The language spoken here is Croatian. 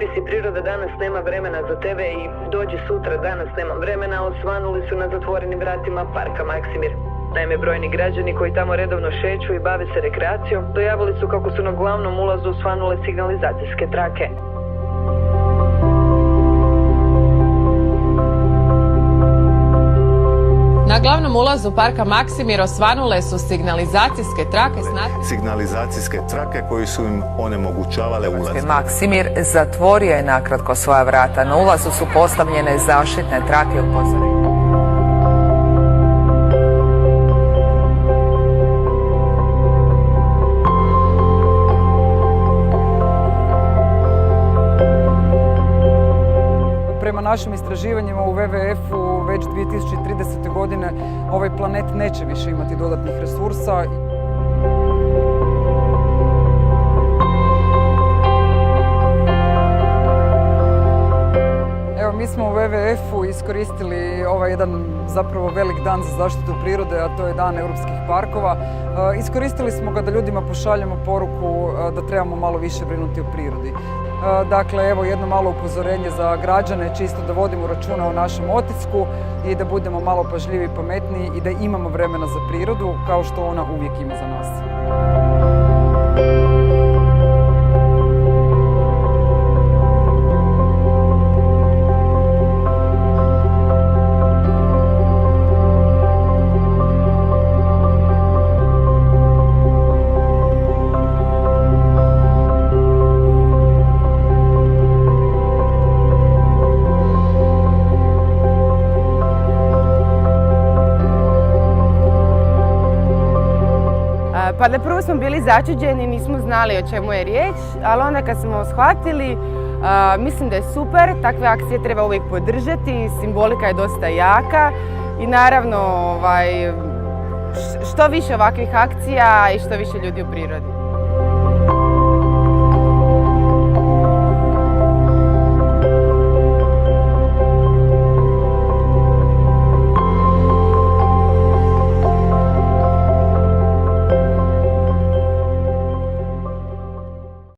natpisi "Priroda danas nema vremena za tebe" i "Dođi sutra, danas nemam vremena" osvanuli su na zatvorenim vratima parka Maksimir. Naime, brojni građani koji tamo redovno šeću i bave se rekreacijom dojavili su kako su na glavnom ulazu osvanule signalizacijske trake. Na glavnom ulazu parka Maksimir osvanule su signalizacijske trake s natpisom signalizacijske trake koji su im onemogućavale ulaz. Maksimir zatvorio je nakratko svoja vrata. Na ulazu su postavljene zaštitne trake i upozorenja. Prema našim istraživanjima u WWF-u već 2030. godine ovaj planet neće više imati dodatnih resursa. Evo, mi smo u WWF-u iskoristili ovaj jedan zapravo velik dan za zaštitu prirode, a to je Dan europskih parkova. Iskoristili smo ga da ljudima pošaljemo poruku da trebamo malo više brinuti o prirodi. Dakle, evo jedno malo upozorenje za građane, čisto da vodimo računa o našem otisku i da budemo malo pažljiviji i pametniji i da imamo vremena za prirodu kao što ona uvijek ima za nas. Pa na prvo smo bili začuđeni, nismo znali o čemu je riječ, ali onda kad smo shvatili, mislim da je super, takve akcije treba uvijek podržati, simbolika je dosta jaka i naravno što više ovakvih akcija i što više ljudi u prirodi.